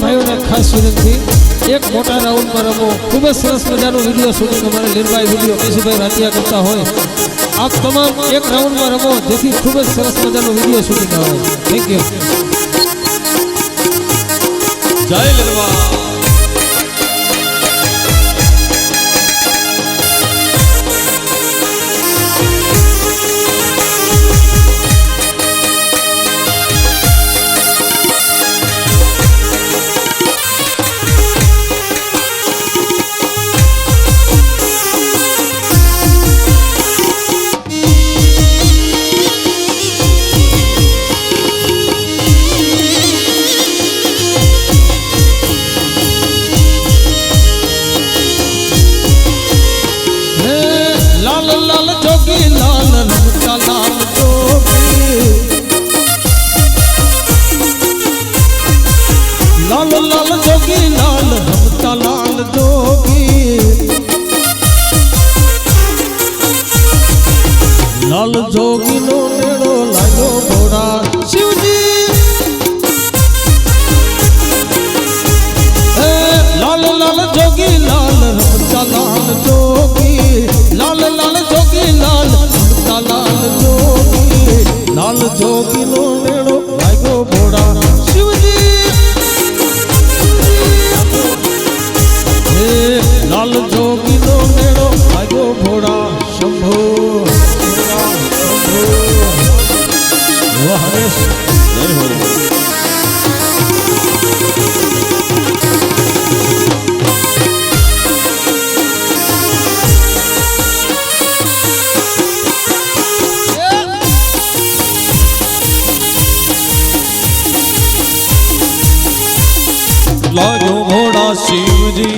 ભાઈઓને ખાસ વિનંતી, એક મોટા રાઉન્ડ પર રમો। ખૂબ જ સરસ મજાનો વિડીયો શૂટિંગ અમારે લીલભાઈ વિડીયો કેશુભાઈ રાતિયા કરતા હોય। આપ તમામ એક રાઉન્ડમાં રમો જેથી ખૂબ જ સરસ મજાનો વિડીયો શૂટિંગ આવે। Thank you. જય લીલવા। लाल जोगी नो नेड़ो लागो घोड़ा शिवजी। लाल लाल जोगी लाल रमता लाल जोगी, लाल लाल जोगी लाल रमता लाल जोगी, लाल जोगी नो नेड़ो लागो घोड़ा शिवजी। लाल जोगी नो नेड़ो लागो घोड़ा शंभो लागो घोड़ा शिव जी।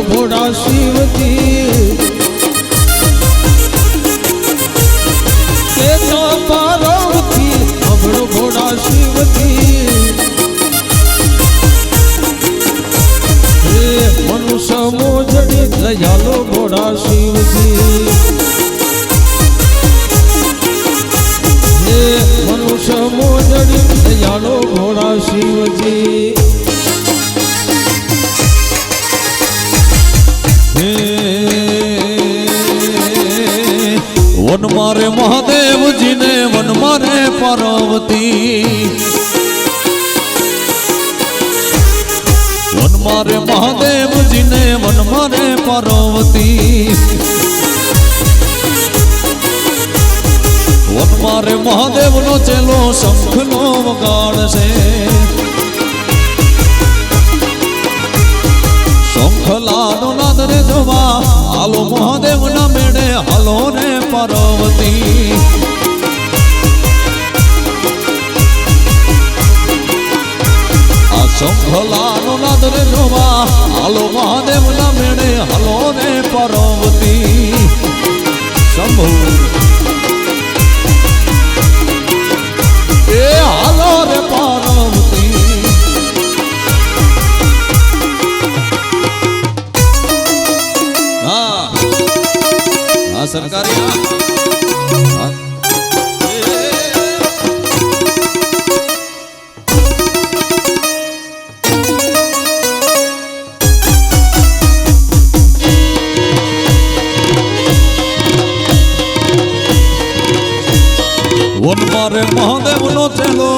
घोड़ा शिवजी के तो पार्वती हमरो घोड़ा शिवजी। मनुष्य मोजड़ी दयालो घोड़ा शिवजी। मनुष्य मोजड़ी दयालो घोड़ा शिवजी। वन मारे महादेव जी ने वन मारे पार्वती। वन मारे महादेव जी ने वन मारे पार्वती। वन मारे महादेव नो चेलो शंख नो वगाड़ से। शंखलानो नाद रे जोवा हालो महादेव ना मेड़े हालो रे पार्वती। आ शंखलानो नाद रे जोवा हालो महादेव ना मेड़े हालो रे पार्वती। शंभु ए हालो रे पार्वती। सरकारी वन मारे महादेव नो चलो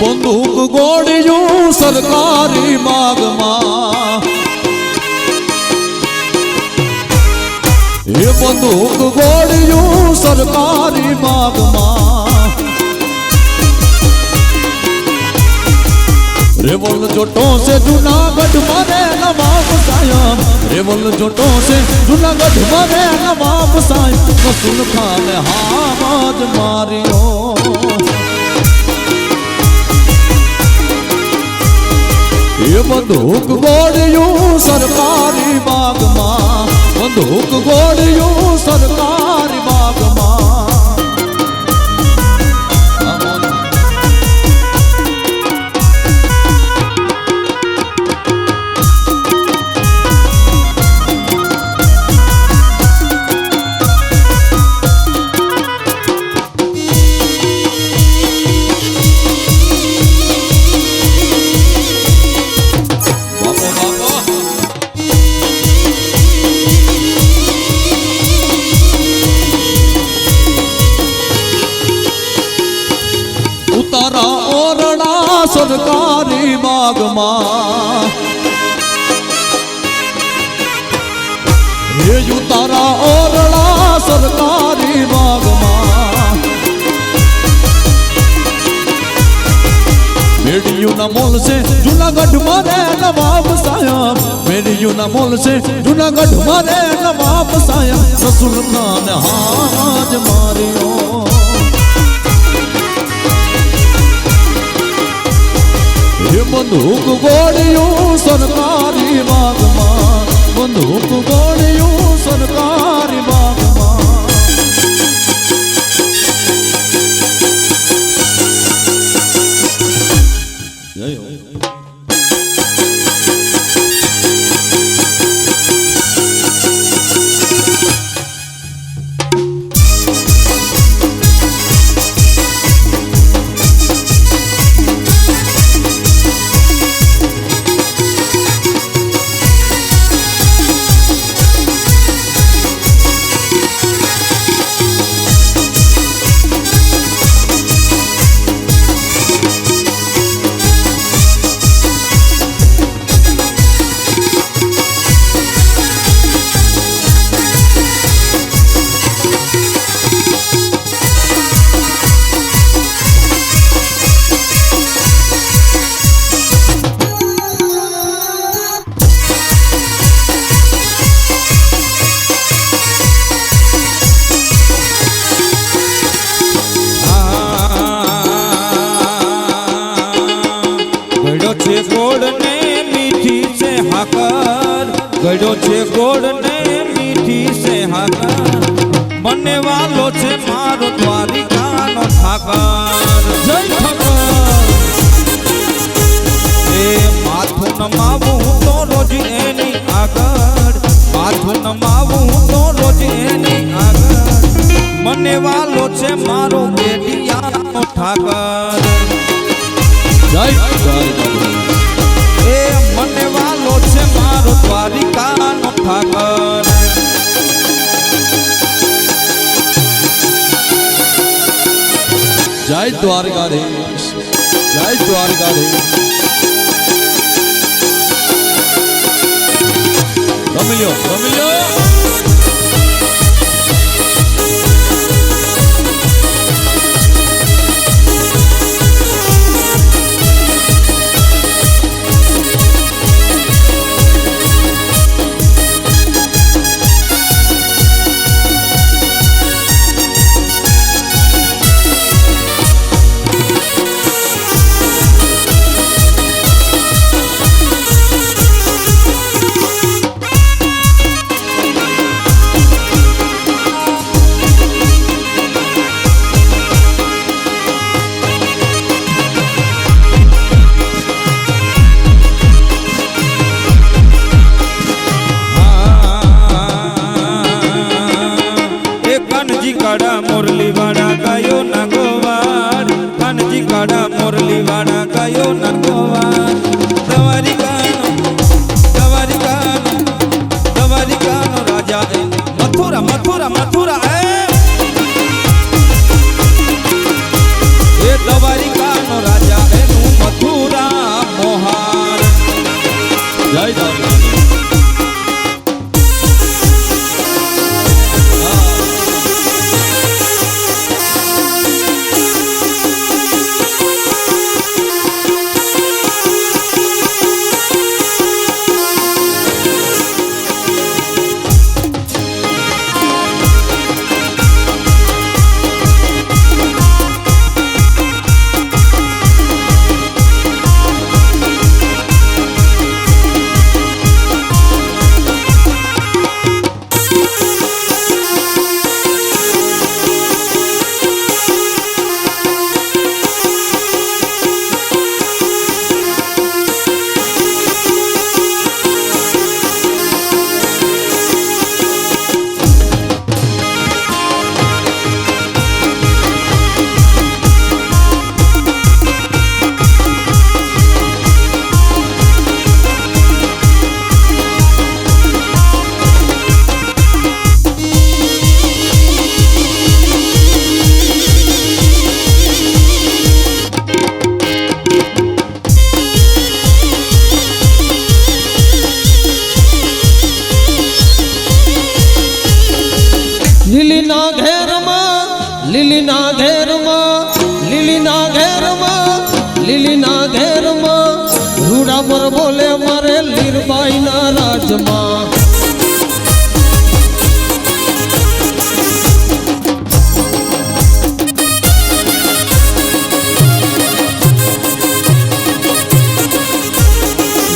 बंदूक गोड़ियों सरकारी माग मां। ये बंदूक गोड़ियों सरकारी माग मां। रेवल जोटों से जूनागढ़ मारे नवाब सायम। रेवल जोटों से जूनागढ़ मारे नवाब सायम। रसूल खान हामाज मारियो એ બંદૂક ગોળ્યું સરકારી બાગમાં, બંદૂક ગોળ્યું સરકારી બાગમાં. ઉતારા ઓરડા સરકારી બાગમાં, એ ઉતારા ઓરડા સરકારી બાગમાં. મેડિયું ના મોલ છે જુનાગઢ મારે નવાબ સાહેબ, મેડિયું ના મોલ છે જુનાગઢ મારે નવાબ સાહેબ. સસુર ખાન હાજ માર્યો, એ બંદૂક ગોળ્યું સરકારી બાગમાં, બંદૂક ગોળ્યું સરકારી બાગમાં. ગળ્યો છે ગોળ ને મીઠી છે હાકર, મને વાલો છે મારો દ્વારિકાનો ઠાકર. જય ઠાકર. એ માથું નમાવું તો રોજ એની આગળ, માથું નમાવું તો રોજ એની આગળ, મને વાલો છે મારો બેડિયાનો ઠાકર. જય એ મને વાલો છે મારો દ્વારિકાનો ઠાકર. જય દ્વારકાધીશ, જય દ્વારકાધીશ. રમી લ્યો, રમી લ્યો. मुरली वाड़ा गायो न गोवार, कानजी काड़ा मुरली वाड़ा गायो न गोवार. दवारी कानो राजा ए मथुरा मथुरा मथुरा ए दवारी कानो राजा ए मथुरा मोहार. जय दादा. લીલીના ઘેરમાં લીલીના ઘેરમાં લીલીના ઘેરમાં રૂડા પર બોલે મારે લીરબાઈના રાજમાં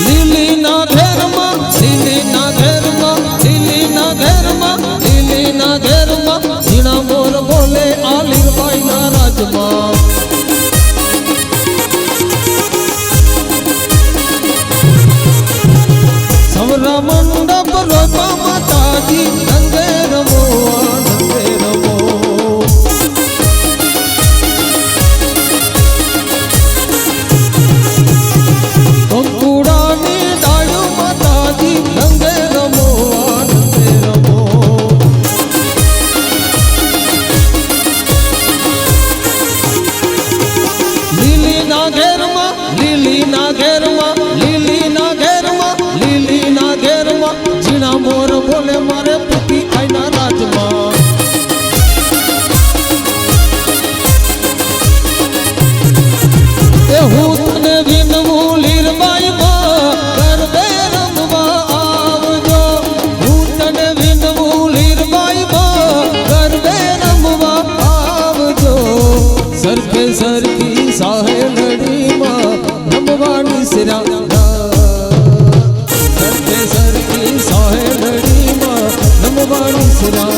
લીલીના ઘેરમાં લીલીના ઘેરમાં લીલીના ઘેરમાં લીલીના ઘેરમાં ઝીણા મોર બોલે આ લીરબાઈના રાજમાં સવરા મંડપ રોપા માતાજી રંગે રમો રંગે રમો કંકુડાની ડાળું માતાજી રંગે રમો રંગે રમો લીલીના ઘેરમાં લીલીના ઘેરમાં લીલીના ઘેરમાં લીલીના ઘેરમાં ઝીણા મોર બોલે મારે પુતી આઈના રાજમાં એ હું તને વિનવું લીરબાઈમાં ગરબે રમવા આવજો હું તને વિનવું લીરબાઈમાં ગરબે રમવા આવજો સરખે સરખી સાહેલડીમાં રમવાની સિરા સરખે સરખી સાહેલડીમાં રમવાની સિરા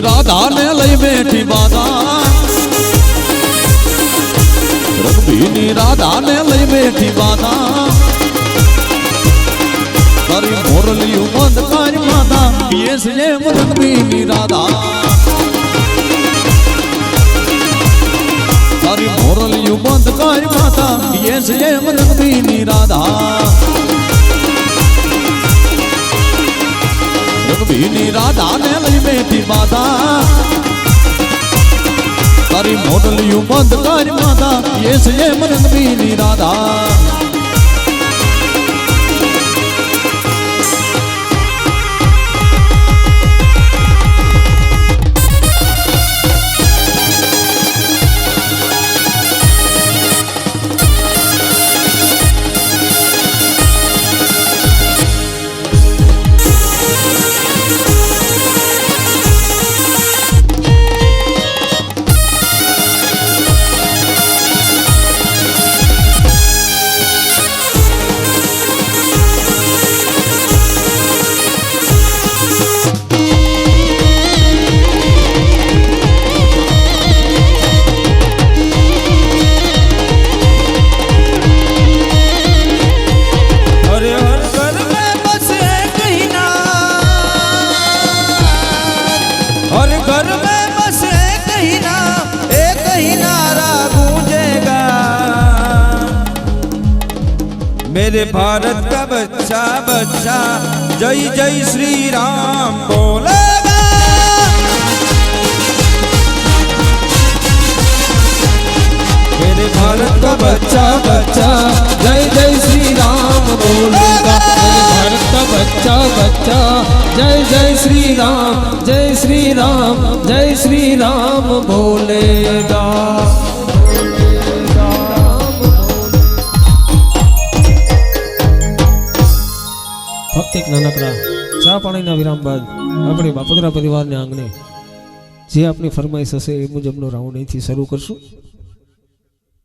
રાધાને લઈ બેઠી બાધા રઘુબીની રાધાને લઈ બેઠી બાધા તારી મોરલિયું બંધ કરી માતા પીએસ જેમ રઘુબીની રાધા તારી મોરલિયું બંધ કરી માતા પીએસ જેમ રઘુબીની રાધા રઘુબીની રાધાને લઈ બેઠી માતા તારી મોડલિયું બંધ કરી માતા એ છે રઘુબીની રાધા मेरे भारत का बच्चा बच्चा जय जय श्री राम बोलेगा। मेरे भारत का बच्चा बच्चा जय जय श्री राम बोलेगा। मेरे भारत का बच्चा बच्चा जय जय श्री राम जय श्री राम जय श्री राम बोलेगा। ફક્ત એક નાનકડા ચા પાણીના વિરામ બાદ આપણે બાપોદરા પરિવારને આંગણે જે આપની ફરમાઈશ હશે એ મુજબનો રાઉન્ડ અહીંથી શરૂ કરશું।